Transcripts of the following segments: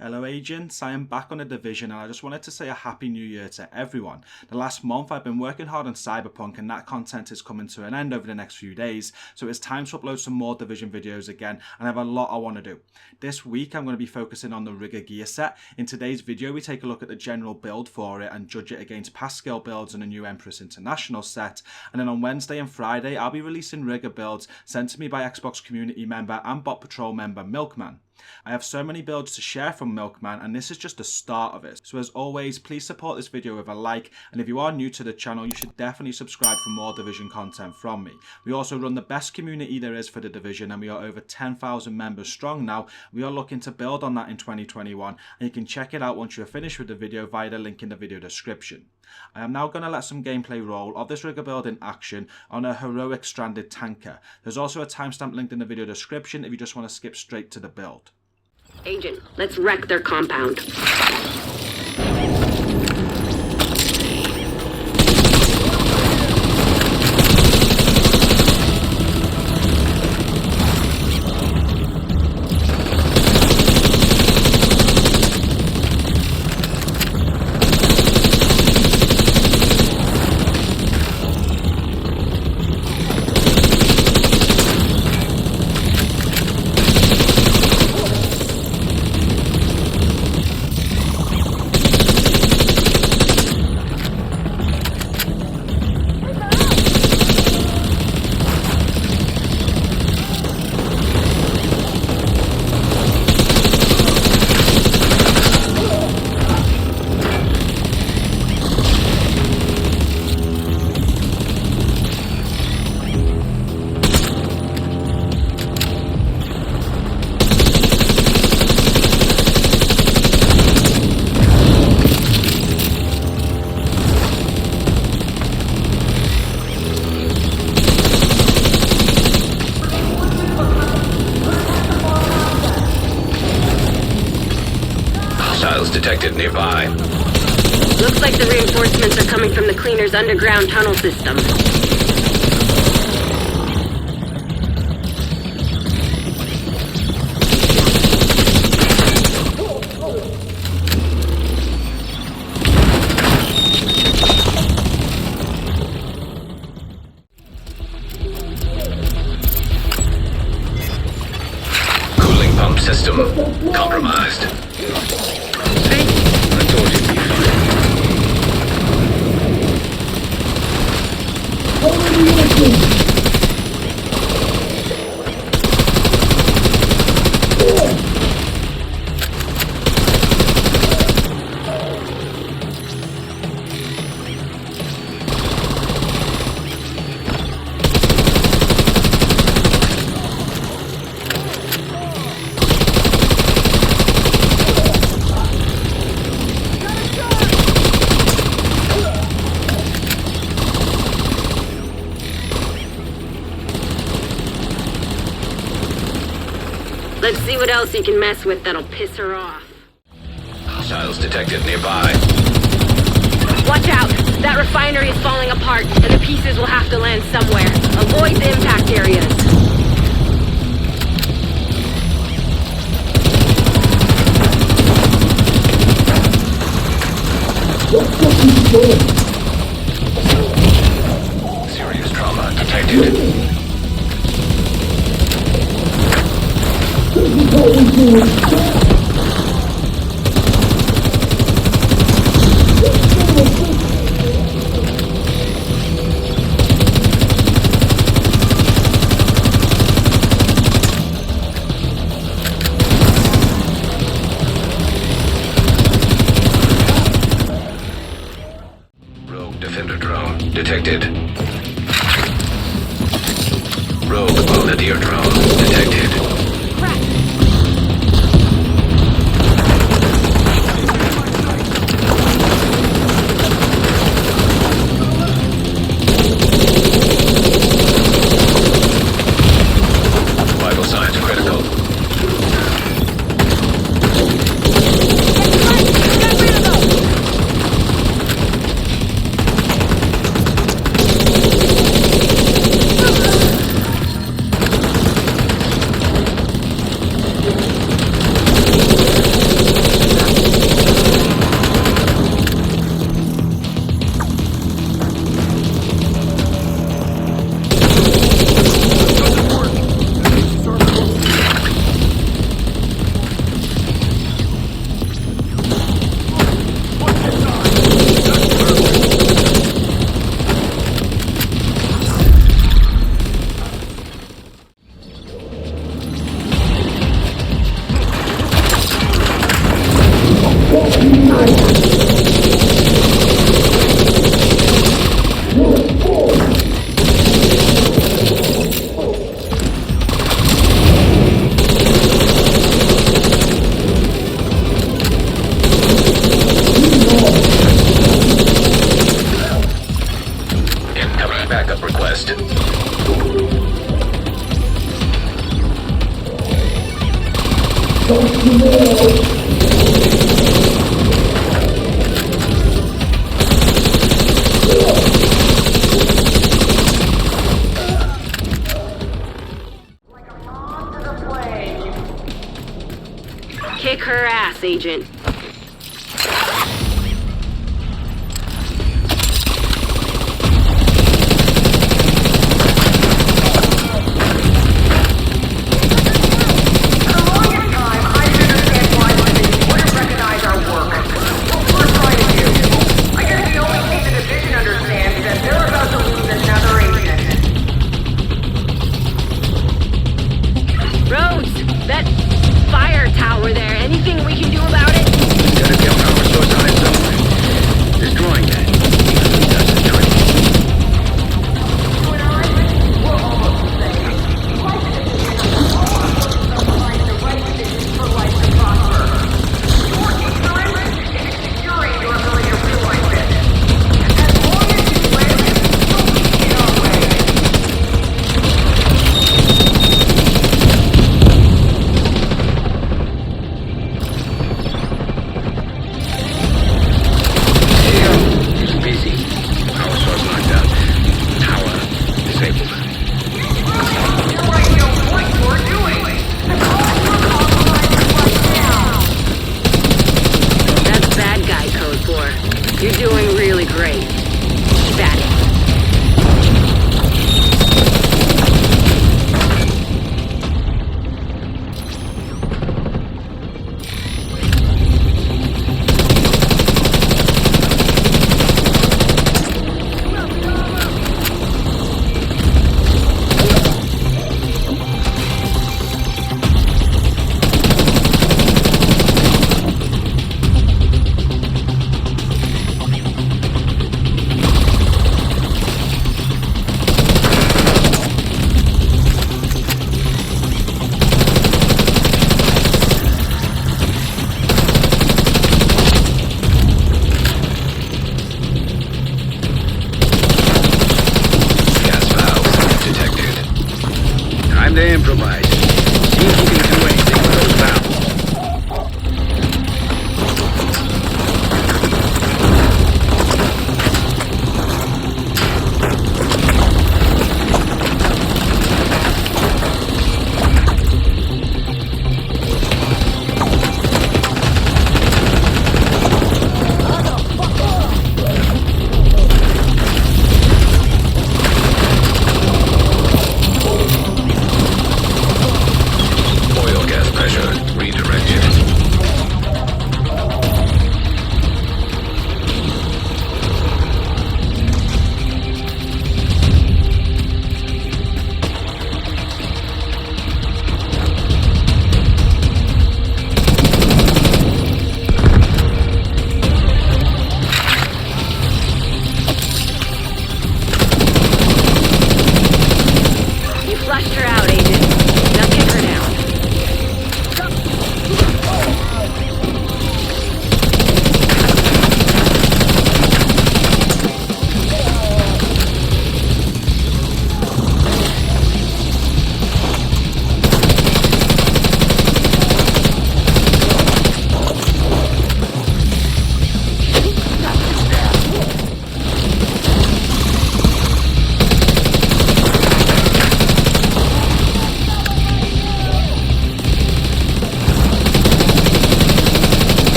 Hello agents, I am back on The Division and I just wanted to say a happy new year to everyone. The last month I've been working hard on Cyberpunk and that content is coming to an end over the next few days, so it's time to upload some more Division videos again and I have a lot I want to do. This week I'm going to be focusing on the Rigor gear set. In today's video we take a look at the general build for it and judge it against past scale builds and a new Empress International set, and then on Wednesday and Friday I'll be releasing Rigor builds sent to me by Xbox community member and Bot Patrol member Milkman. I have so many builds to share from Milkman and this is just the start of it. So as always, please support this video with a like, and if you are new to the channel you should definitely subscribe for more Division content from me. We also run the best community there is for the Division and we are over 10,000 members strong now. We are looking to build on that in 2021 and you can check it out once you're finished with the video via the link in the video description. I am now going to let some gameplay roll of this Rigor build in action on a heroic stranded tanker. There's also a timestamp linked in the video description if you just want to skip straight to the build. Agent, let's wreck their compound. Detected nearby. Looks like the reinforcements are coming from the cleaner's underground tunnel system. Cooling pump system compromised. Let's see what else you can mess with that'll piss her off. Hostiles detected nearby. Watch out! That refinery is falling apart, and the pieces will have to land somewhere. Avoid the impact areas. Serious trauma detected. Rogue defender drone detected. Rogue volunteer drone detected. Vital signs critical. Kick her ass, Agent. Rhodes, that fire tower there, anything we can do about it?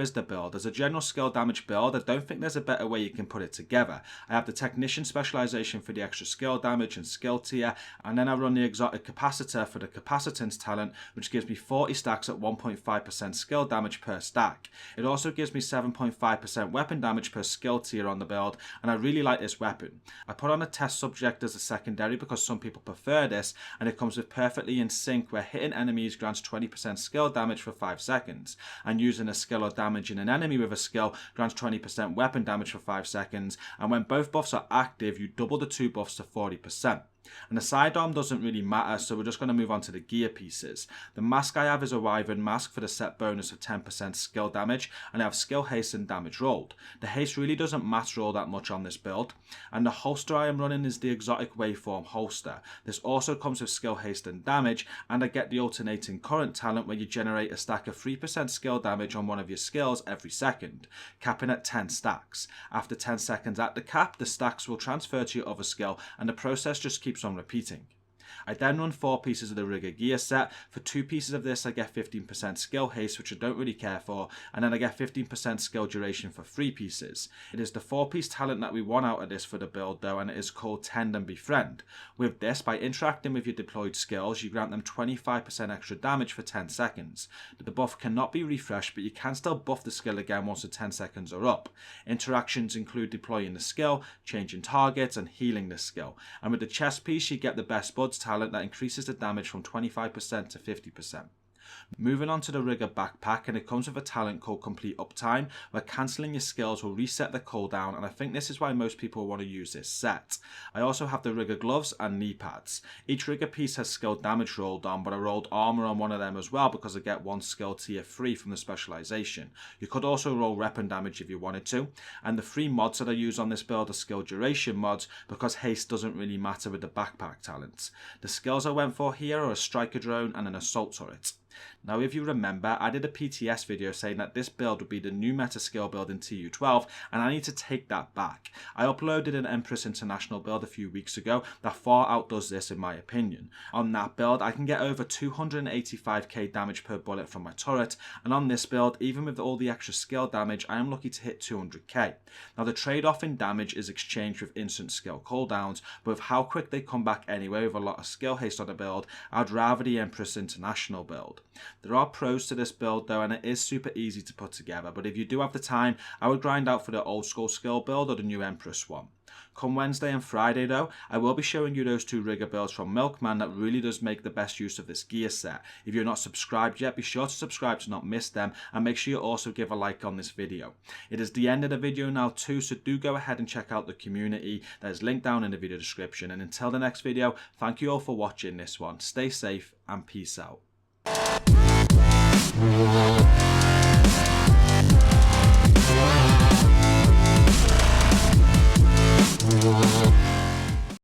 is the build. As a general skill damage build, I don't think there's a better way you can put it together. I have the technician specialization for the extra skill damage and skill tier, and then I run the exotic capacitor for the capacitance talent, which gives me 40 stacks at 1.5% skill damage per stack. It also gives me 7.5% weapon damage per skill tier on the build, and I really like this weapon. I put on a test subject as a secondary because some people prefer this, and it comes with perfectly in sync where hitting enemies grants 20% skill damage for 5 seconds, and using a skill or damaging an enemy with a skill grants 20% weapon damage for 5 seconds, and when both buffs are active, you double the 2 buffs to 40%. And the sidearm doesn't really matter, so we're just going to move on to the gear pieces. The mask I have is a wyvern mask for the set bonus of 10% skill damage, and I have skill haste and damage rolled. The haste really doesn't matter all that much on this build, and the holster I am running is the exotic waveform holster. This also comes with skill haste and damage, and I get the alternating current talent where you generate a stack of 3% skill damage on one of your skills every second, capping at 10 stacks. After 10 seconds at the cap, the stacks will transfer to your other skill, and the process just keeps on repeating. I then run 4 pieces of the Rigor gear set. For 2 pieces of this I get 15% skill haste, which I don't really care for, and then I get 15% skill duration for 3 pieces. It is the 4-piece talent that we want out of this for the build though, and it is called Tend and Befriend. With this, by interacting with your deployed skills, you grant them 25% extra damage for 10 seconds. The buff cannot be refreshed, but you can still buff the skill again once the 10 seconds are up. Interactions include deploying the skill, changing targets, and healing the skill. And with the chest piece you get the Best Buds talent that increases the damage from 25% to 50%. Moving on to the Rigor Backpack, and it comes with a talent called Complete Uptime, where cancelling your skills will reset the cooldown, and I think this is why most people want to use this set. I also have the Rigor Gloves and knee pads. Each Rigor piece has skill damage rolled on, but I rolled armor on one of them as well because I get 1 skill tier free from the specialization. You could also roll weapon damage if you wanted to, and the 3 mods that I use on this build are skill duration mods because haste doesn't really matter with the backpack talents. The skills I went for here are a striker drone and an assault turret. Now if you remember, I did a PTS video saying that this build would be the new meta skill build in TU12, and I need to take that back. I uploaded an Empress International build a few weeks ago that far outdoes this in my opinion. On that build I can get over 285k damage per bullet from my turret, and on this build, even with all the extra skill damage, I am lucky to hit 200k. Now the trade-off in damage is exchanged with instant skill cooldowns, but with how quick they come back anyway with a lot of skill haste on the build, I'd rather the Empress International build. There are pros to this build though, and it is super easy to put together, but if you do have the time, I would grind out for the old school skill build or the new Empress one. Come Wednesday and Friday though, I will be showing you those 2 Rigor builds from Milkman that really does make the best use of this gear set. If you're not subscribed yet, be sure to subscribe to not miss them, and make sure you also give a like on this video. It is the end of the video now too, so do go ahead and check out the community that is linked down in the video description, and until the next video, thank you all for watching this one. Stay safe and peace out.